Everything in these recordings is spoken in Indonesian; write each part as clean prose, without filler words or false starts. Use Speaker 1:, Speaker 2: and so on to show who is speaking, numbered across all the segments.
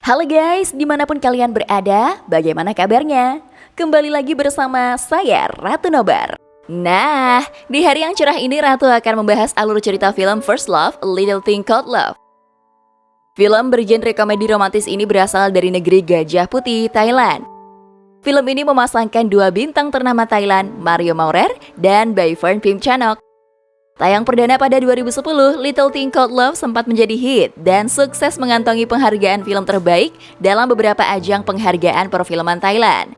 Speaker 1: Halo guys, dimanapun kalian berada, bagaimana kabarnya? Kembali lagi bersama saya, Ratu Nobar. Nah, di hari yang cerah ini Ratu akan membahas alur cerita film First Love, A Little Thing Called Love. Film bergenre komedi romantis ini berasal dari negeri Gajah Putih, Thailand. Film ini memasangkan dua bintang ternama Thailand, Mario Maurer dan Bayfern Pimchanok. Tayang perdana pada 2010, Little Thing Called Love sempat menjadi hit dan sukses mengantongi penghargaan film terbaik dalam beberapa ajang penghargaan perfilman Thailand.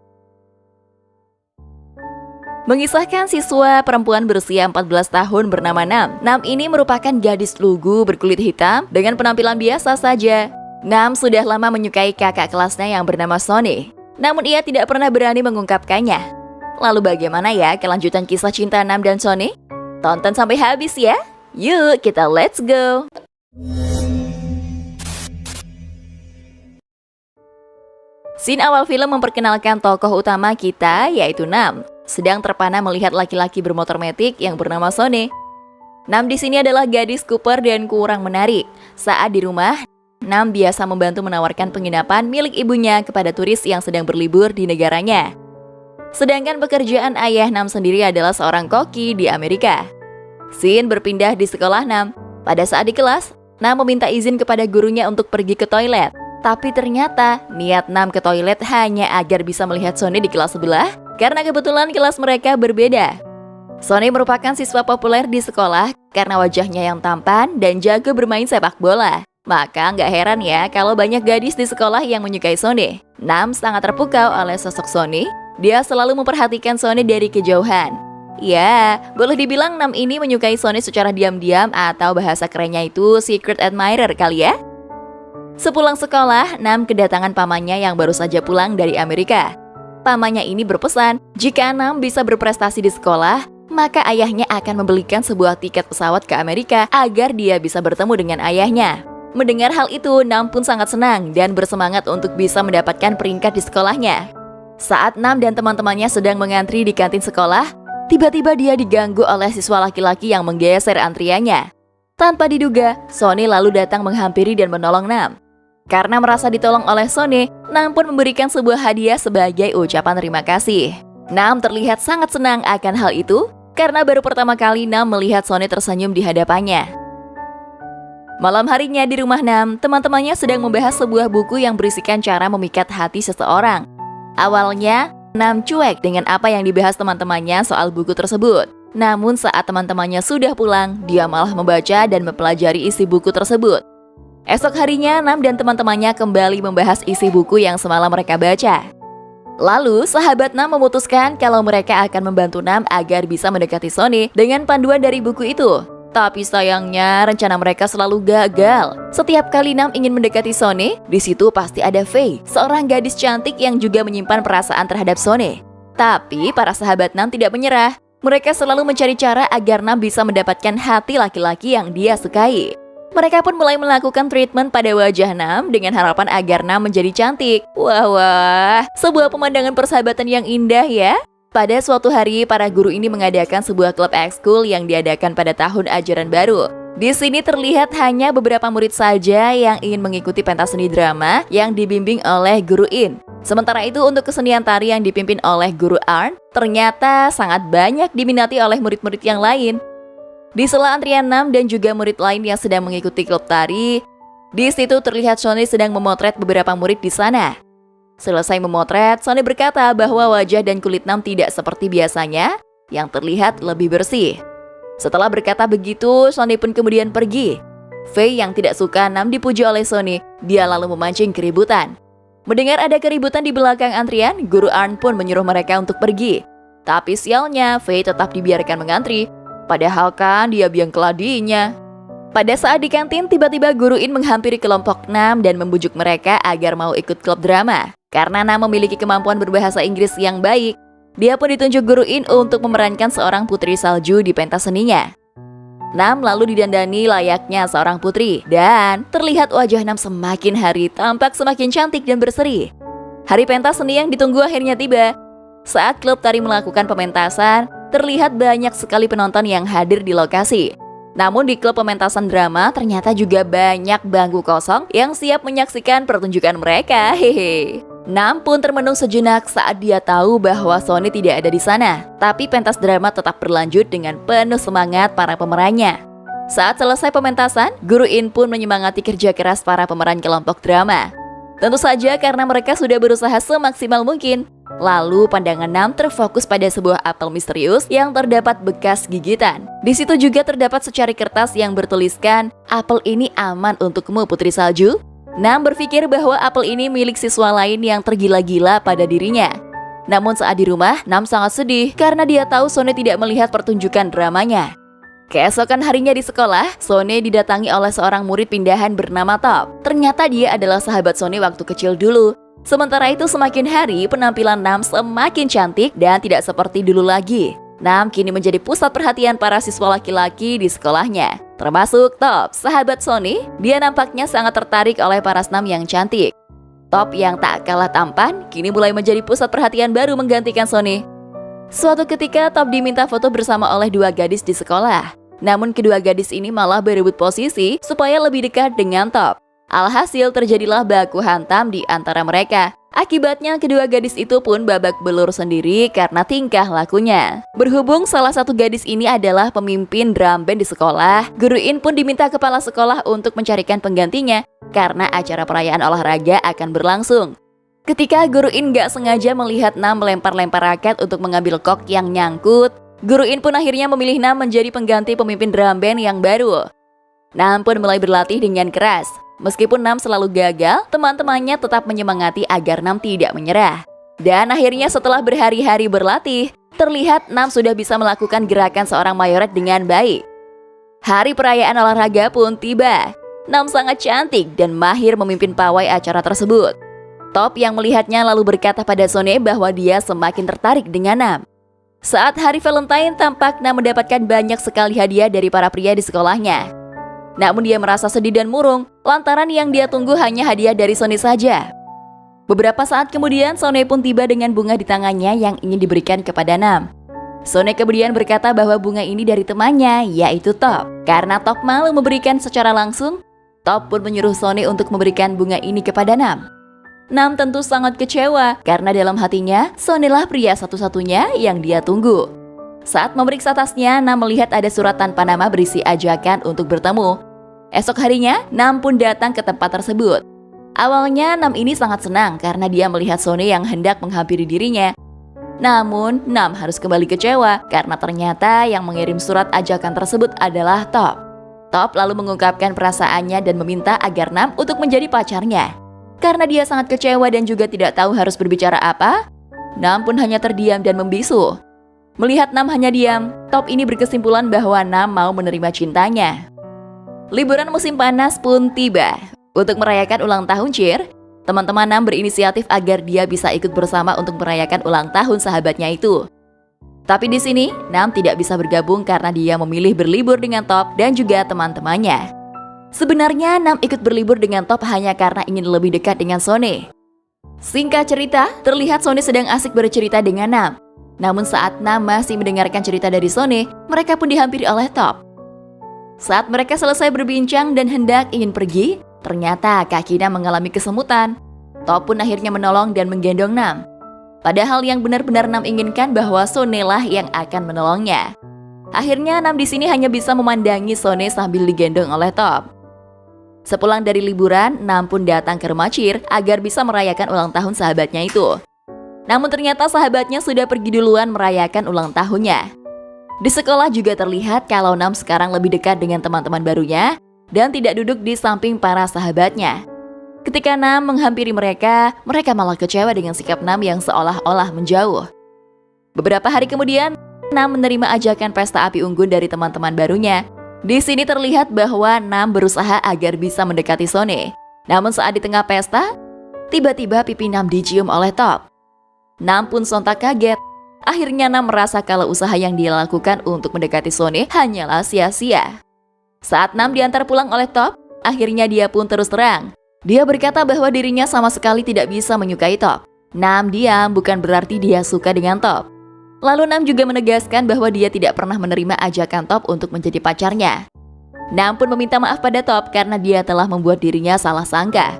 Speaker 1: Mengisahkan siswa perempuan berusia 14 tahun bernama Nam. Nam ini merupakan gadis lugu berkulit hitam dengan penampilan biasa saja. Nam sudah lama menyukai kakak kelasnya yang bernama Sonny, namun ia tidak pernah berani mengungkapkannya. Lalu bagaimana ya kelanjutan kisah cinta Nam dan Sonny? Tonton sampai habis ya. Yuk kita let's go. Scene awal film memperkenalkan tokoh utama kita yaitu Nam, sedang terpana melihat laki-laki bermotor metik yang bernama Sonny. Nam di sini adalah gadis kuper dan kurang menarik. Saat di rumah, Nam biasa membantu menawarkan penginapan milik ibunya kepada turis yang sedang berlibur di negaranya. Sedangkan pekerjaan ayah Nam sendiri adalah seorang koki di Amerika. Scene berpindah di sekolah Nam. Pada saat di kelas, Nam meminta izin kepada gurunya untuk pergi ke toilet. Tapi ternyata niat Nam ke toilet hanya agar bisa melihat Sonny di kelas sebelah karena kebetulan kelas mereka berbeda. Sonny merupakan siswa populer di sekolah karena wajahnya yang tampan dan jago bermain sepak bola. Maka nggak heran ya kalau banyak gadis di sekolah yang menyukai Sonny. Nam sangat terpukau oleh sosok Sonny. Dia selalu memperhatikan Sonny dari kejauhan. Ya, boleh dibilang Nam ini menyukai Sonny secara diam-diam atau bahasa kerennya itu secret admirer kali ya. Sepulang sekolah, Nam kedatangan pamannya yang baru saja pulang dari Amerika. Pamannya ini berpesan, jika Nam bisa berprestasi di sekolah, maka ayahnya akan membelikan sebuah tiket pesawat ke Amerika agar dia bisa bertemu dengan ayahnya. Mendengar hal itu, Nam pun sangat senang dan bersemangat untuk bisa mendapatkan peringkat di sekolahnya. Saat Nam dan teman-temannya sedang mengantri di kantin sekolah, tiba-tiba dia diganggu oleh siswa laki-laki yang menggeser antriannya. Tanpa diduga, Sonny lalu datang menghampiri dan menolong Nam. Karena merasa ditolong oleh Sonny, Nam pun memberikan sebuah hadiah sebagai ucapan terima kasih. Nam terlihat sangat senang akan hal itu, karena baru pertama kali Nam melihat Sonny tersenyum di hadapannya. Malam harinya di rumah Nam, teman-temannya sedang membahas sebuah buku yang berisikan cara memikat hati seseorang. Awalnya, Nam cuek dengan apa yang dibahas teman-temannya soal buku tersebut. Namun saat teman-temannya sudah pulang, dia malah membaca dan mempelajari isi buku tersebut. Esok harinya, Nam dan teman-temannya kembali membahas isi buku yang semalam mereka baca. Lalu, sahabat Nam memutuskan kalau mereka akan membantu Nam agar bisa mendekati Sonny dengan panduan dari buku itu. Tapi sayangnya, rencana mereka selalu gagal. Setiap kali Nam ingin mendekati Sonny, di situ pasti ada Faye, seorang gadis cantik yang juga menyimpan perasaan terhadap Sonny. Tapi para sahabat Nam tidak menyerah. Mereka selalu mencari cara agar Nam bisa mendapatkan hati laki-laki yang dia sukai. Mereka pun mulai melakukan treatment pada wajah Nam dengan harapan agar Nam menjadi cantik. Wah, sebuah pemandangan persahabatan yang indah ya. Pada suatu hari, para guru ini mengadakan sebuah klub ekskul yang diadakan pada tahun ajaran baru. Di sini terlihat hanya beberapa murid saja yang ingin mengikuti pentas seni drama yang dibimbing oleh Guru In. Sementara itu untuk kesenian tari yang dipimpin oleh Guru Arn, ternyata sangat banyak diminati oleh murid-murid yang lain. Di sela antrian Nam dan juga murid lain yang sedang mengikuti klub tari, di situ terlihat Sonny sedang memotret beberapa murid di sana. Selesai memotret, Sonny berkata bahwa wajah dan kulit Nam tidak seperti biasanya, yang terlihat lebih bersih. Setelah berkata begitu, Sonny pun kemudian pergi. Faye yang tidak suka Nam dipuji oleh Sonny, dia lalu memancing keributan. Mendengar ada keributan di belakang antrian, Guru Arn pun menyuruh mereka untuk pergi. Tapi sialnya, Faye tetap dibiarkan mengantri, padahal kan dia biang keladinya. Pada saat di kantin, tiba-tiba Guru In menghampiri kelompok Nam dan membujuk mereka agar mau ikut klub drama. Karena Nam memiliki kemampuan berbahasa Inggris yang baik, dia pun ditunjuk Guru In untuk memerankan seorang putri salju di pentas seninya. Nam lalu didandani layaknya seorang putri, dan terlihat wajah Nam semakin hari tampak semakin cantik dan berseri. Hari pentas seni yang ditunggu akhirnya tiba. Saat klub tari melakukan pementasan, terlihat banyak sekali penonton yang hadir di lokasi. Namun di klub pementasan drama ternyata juga banyak bangku kosong yang siap menyaksikan pertunjukan mereka. Hehe. Nam pun termenung sejenak saat dia tahu bahwa Sony tidak ada di sana. Tapi pentas drama tetap berlanjut dengan penuh semangat para pemerannya. Saat selesai pementasan, Guru In pun menyemangati kerja keras para pemeran kelompok drama. Tentu saja karena mereka sudah berusaha semaksimal mungkin. Lalu pandangan Nam terfokus pada sebuah apel misterius yang terdapat bekas gigitan. Di situ juga terdapat secari kertas yang bertuliskan, "Apel ini aman untukmu, Putri Salju." Nam berpikir bahwa apel ini milik siswa lain yang tergila-gila pada dirinya. Namun saat di rumah, Nam sangat sedih karena dia tahu Sony tidak melihat pertunjukan dramanya. Keesokan harinya di sekolah, Sony didatangi oleh seorang murid pindahan bernama Top. Ternyata dia adalah sahabat Sony waktu kecil dulu. Sementara itu semakin hari penampilan Nam semakin cantik dan tidak seperti dulu lagi. Nam kini menjadi pusat perhatian para siswa laki-laki di sekolahnya. Termasuk Top, sahabat Sony, dia nampaknya sangat tertarik oleh para senam yang cantik. Top yang tak kalah tampan, kini mulai menjadi pusat perhatian baru menggantikan Sony. Suatu ketika Top diminta foto bersama oleh dua gadis di sekolah. Namun kedua gadis ini malah berebut posisi supaya lebih dekat dengan Top. Alhasil terjadilah baku hantam di antara mereka. Akibatnya kedua gadis itu pun babak belur sendiri karena tingkah lakunya. Berhubung salah satu gadis ini adalah pemimpin drum band di sekolah, Guru In pun diminta kepala sekolah untuk mencarikan penggantinya karena acara perayaan olahraga akan berlangsung. Ketika Guru In gak sengaja melihat Nam melempar-lempar raket untuk mengambil kok yang nyangkut, Guru In pun akhirnya memilih Nam menjadi pengganti pemimpin drum band yang baru. Nam pun mulai berlatih dengan keras. Meskipun Nam selalu gagal, teman-temannya tetap menyemangati agar Nam tidak menyerah. Dan akhirnya setelah berhari-hari berlatih, terlihat Nam sudah bisa melakukan gerakan seorang mayoret dengan baik. Hari perayaan olahraga pun tiba. Nam sangat cantik dan mahir memimpin pawai acara tersebut. Top yang melihatnya lalu berkata pada Sony bahwa dia semakin tertarik dengan Nam. Saat hari Valentine tampak Nam mendapatkan banyak sekali hadiah dari para pria di sekolahnya. Namun dia merasa sedih dan murung, lantaran yang dia tunggu hanya hadiah dari Sony saja. Beberapa saat kemudian, Sony pun tiba dengan bunga di tangannya yang ingin diberikan kepada Nam. Sony kemudian berkata bahwa bunga ini dari temannya, yaitu Top. Karena Top malu memberikan secara langsung, Top pun menyuruh Sony untuk memberikan bunga ini kepada Nam. Nam tentu sangat kecewa, karena dalam hatinya, Sony lah pria satu-satunya yang dia tunggu. Saat memeriksa tasnya, Nam melihat ada surat tanpa nama berisi ajakan untuk bertemu. Esok harinya, Nam pun datang ke tempat tersebut. Awalnya, Nam ini sangat senang karena dia melihat Sony yang hendak menghampiri dirinya. Namun, Nam harus kembali kecewa karena ternyata yang mengirim surat ajakan tersebut adalah Top. Top lalu mengungkapkan perasaannya dan meminta agar Nam untuk menjadi pacarnya. Karena dia sangat kecewa dan juga tidak tahu harus berbicara apa, Nam pun hanya terdiam dan membisu. Melihat Nam hanya diam, Top ini berkesimpulan bahwa Nam mau menerima cintanya. Liburan musim panas pun tiba. Untuk merayakan ulang tahun Cheer, teman-teman Nam berinisiatif agar dia bisa ikut bersama untuk merayakan ulang tahun sahabatnya itu. Tapi di sini, Nam tidak bisa bergabung karena dia memilih berlibur dengan Top dan juga teman-temannya. Sebenarnya Nam ikut berlibur dengan Top hanya karena ingin lebih dekat dengan Sony. Singkat cerita, terlihat Sony sedang asik bercerita dengan Nam. Namun saat Nam masih mendengarkan cerita dari Sony, mereka pun dihampiri oleh Top. Saat mereka selesai berbincang dan hendak ingin pergi, ternyata kaki Nam mengalami kesemutan. Top pun akhirnya menolong dan menggendong Nam. Padahal yang benar-benar Nam inginkan bahwa Sony lah yang akan menolongnya. Akhirnya Nam di sini hanya bisa memandangi Sony sambil digendong oleh Top. Sepulang dari liburan, Nam pun datang ke rumah Cheer agar bisa merayakan ulang tahun sahabatnya itu. Namun ternyata sahabatnya sudah pergi duluan merayakan ulang tahunnya. Di sekolah juga terlihat kalau Nam sekarang lebih dekat dengan teman-teman barunya dan tidak duduk di samping para sahabatnya. Ketika Nam menghampiri mereka malah kecewa dengan sikap Nam yang seolah-olah menjauh. Beberapa hari kemudian, Nam menerima ajakan pesta api unggun dari teman-teman barunya. Di sini terlihat bahwa Nam berusaha agar bisa mendekati Sony. Namun saat di tengah pesta, tiba-tiba pipi Nam dicium oleh Top. Nam pun sontak kaget. Akhirnya Nam merasa kalau usaha yang dia lakukan untuk mendekati Sony hanyalah sia-sia. Saat Nam diantar pulang oleh Top, akhirnya dia pun terus terang. Dia berkata bahwa dirinya sama sekali tidak bisa menyukai Top. Nam diam bukan berarti dia suka dengan Top. Lalu Nam juga menegaskan bahwa dia tidak pernah menerima ajakan Top untuk menjadi pacarnya. Nam pun meminta maaf pada Top karena dia telah membuat dirinya salah sangka.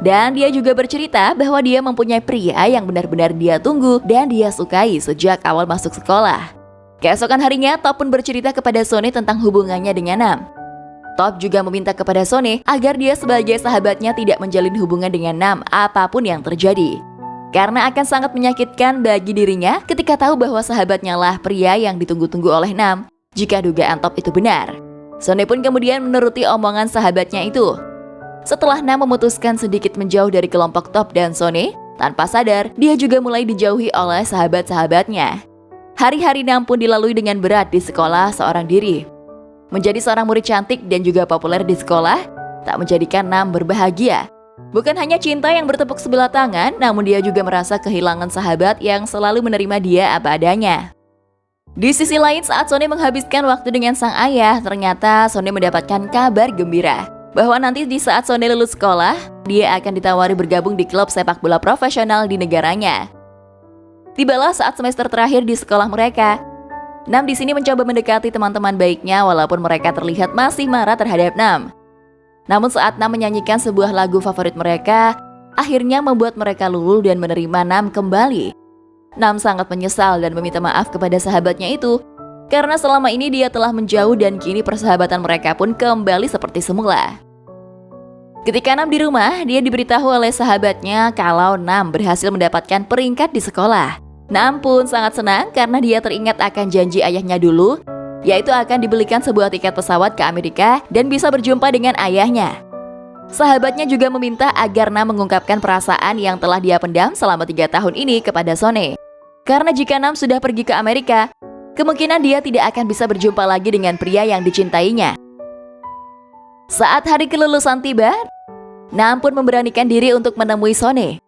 Speaker 1: Dan dia juga bercerita bahwa dia mempunyai pria yang benar-benar dia tunggu dan dia sukai sejak awal masuk sekolah. Keesokan harinya, Top pun bercerita kepada Sone tentang hubungannya dengan Nam. Top juga meminta kepada Sone agar dia sebagai sahabatnya tidak menjalin hubungan dengan Nam apapun yang terjadi. Karena akan sangat menyakitkan bagi dirinya ketika tahu bahwa sahabatnya lah pria yang ditunggu-tunggu oleh Nam jika dugaan Top itu benar. Sone pun kemudian menuruti omongan sahabatnya itu. Setelah Nam memutuskan sedikit menjauh dari kelompok Top dan Sone, tanpa sadar dia juga mulai dijauhi oleh sahabat-sahabatnya. Hari-hari Nam pun dilalui dengan berat di sekolah seorang diri. Menjadi seorang murid cantik dan juga populer di sekolah tak menjadikan Nam berbahagia. Bukan hanya cinta yang bertepuk sebelah tangan, namun dia juga merasa kehilangan sahabat yang selalu menerima dia apa adanya. Di sisi lain, saat Sone menghabiskan waktu dengan sang ayah, ternyata Sone mendapatkan kabar gembira bahwa nanti di saat Sone lulus sekolah, dia akan ditawari bergabung di klub sepak bola profesional di negaranya. Tibalah saat semester terakhir di sekolah mereka. Nam di sini mencoba mendekati teman-teman baiknya walaupun mereka terlihat masih marah terhadap Nam. Namun saat Nam menyanyikan sebuah lagu favorit mereka, akhirnya membuat mereka luluh dan menerima Nam kembali. Nam sangat menyesal dan meminta maaf kepada sahabatnya itu karena selama ini dia telah menjauh dan kini persahabatan mereka pun kembali seperti semula. Ketika Nam di rumah, dia diberitahu oleh sahabatnya kalau Nam berhasil mendapatkan peringkat di sekolah. Nam pun sangat senang karena dia teringat akan janji ayahnya dulu, yaitu akan dibelikan sebuah tiket pesawat ke Amerika dan bisa berjumpa dengan ayahnya. Sahabatnya juga meminta agar Nam mengungkapkan perasaan yang telah dia pendam selama 3 tahun ini kepada Sone. Karena jika Nam sudah pergi ke Amerika, kemungkinan dia tidak akan bisa berjumpa lagi dengan pria yang dicintainya. Saat hari kelulusan tiba, Nam pun memberanikan diri untuk menemui Sone.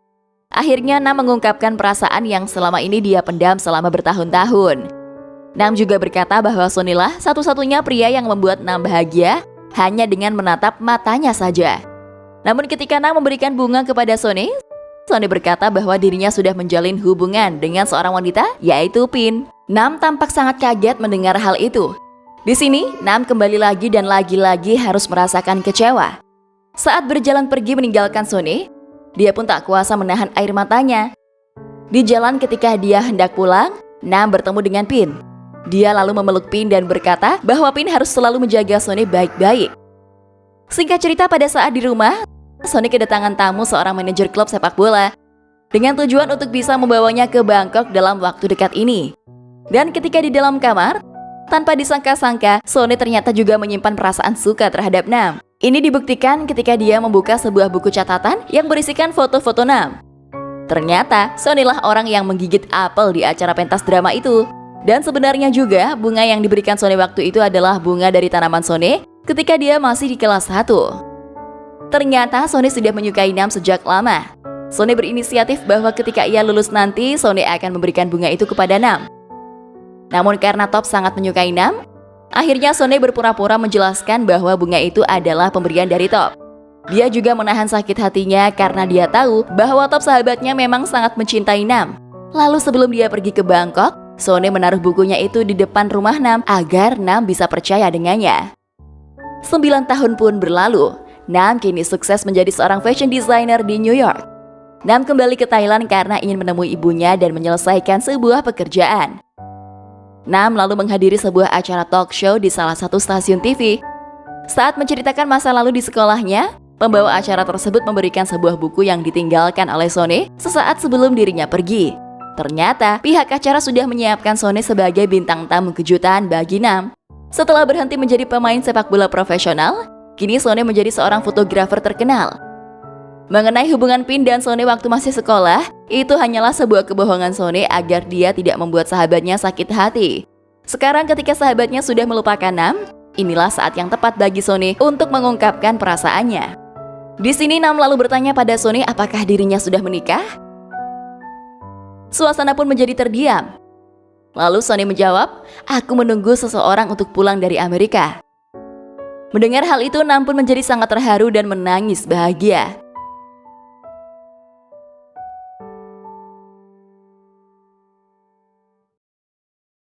Speaker 1: Akhirnya Nam mengungkapkan perasaan yang selama ini dia pendam selama bertahun-tahun. Nam juga berkata bahwa Sone lah satu-satunya pria yang membuat Nam bahagia hanya dengan menatap matanya saja. Namun ketika Nam memberikan bunga kepada Sone, Sone berkata bahwa dirinya sudah menjalin hubungan dengan seorang wanita yaitu Pin. Nam tampak sangat kaget mendengar hal itu. Di sini, Nam kembali lagi dan lagi-lagi harus merasakan kecewa. Saat berjalan pergi meninggalkan Sone, dia pun tak kuasa menahan air matanya. Di jalan ketika dia hendak pulang, Nam bertemu dengan Pin. Dia lalu memeluk Pin dan berkata bahwa Pin harus selalu menjaga Sone baik-baik. Singkat cerita, pada saat di rumah, Sone kedatangan tamu seorang manajer klub sepak bola dengan tujuan untuk bisa membawanya ke Bangkok dalam waktu dekat ini. Dan ketika di dalam kamar, tanpa disangka-sangka, Sone ternyata juga menyimpan perasaan suka terhadap Nam. Ini dibuktikan ketika dia membuka sebuah buku catatan yang berisikan foto-foto Nam. Ternyata, Sone lah orang yang menggigit apel di acara pentas drama itu. Dan sebenarnya juga, bunga yang diberikan Sone waktu itu adalah bunga dari tanaman Sone ketika dia masih di kelas 1. Ternyata, Sone sudah menyukai Nam sejak lama. Sone berinisiatif bahwa ketika ia lulus nanti, Sone akan memberikan bunga itu kepada Nam. Namun karena Top sangat menyukai Nam, akhirnya Sone berpura-pura menjelaskan bahwa bunga itu adalah pemberian dari Top. Dia juga menahan sakit hatinya karena dia tahu bahwa Top sahabatnya memang sangat mencintai Nam. Lalu sebelum dia pergi ke Bangkok, Sone menaruh bukunya itu di depan rumah Nam agar Nam bisa percaya dengannya. 9 tahun pun berlalu, Nam kini sukses menjadi seorang fashion designer di New York. Nam kembali ke Thailand karena ingin menemui ibunya dan menyelesaikan sebuah pekerjaan. Nam lalu menghadiri sebuah acara talk show di salah satu stasiun TV. Saat menceritakan masa lalu di sekolahnya, pembawa acara tersebut memberikan sebuah buku yang ditinggalkan oleh Sone sesaat sebelum dirinya pergi. Ternyata pihak acara sudah menyiapkan Sone sebagai bintang tamu kejutan bagi Nam. Setelah berhenti menjadi pemain sepak bola profesional, kini Sone menjadi seorang fotografer terkenal. Mengenai hubungan Pin dan Sone waktu masih sekolah, itu hanyalah sebuah kebohongan Sone agar dia tidak membuat sahabatnya sakit hati. Sekarang ketika sahabatnya sudah melupakan Nam, inilah saat yang tepat bagi Sone untuk mengungkapkan perasaannya. Di sini Nam lalu bertanya pada Sone apakah dirinya sudah menikah? Suasana pun menjadi terdiam. Lalu Sone menjawab, "Aku menunggu seseorang untuk pulang dari Amerika." Mendengar hal itu, Nam pun menjadi sangat terharu dan menangis bahagia.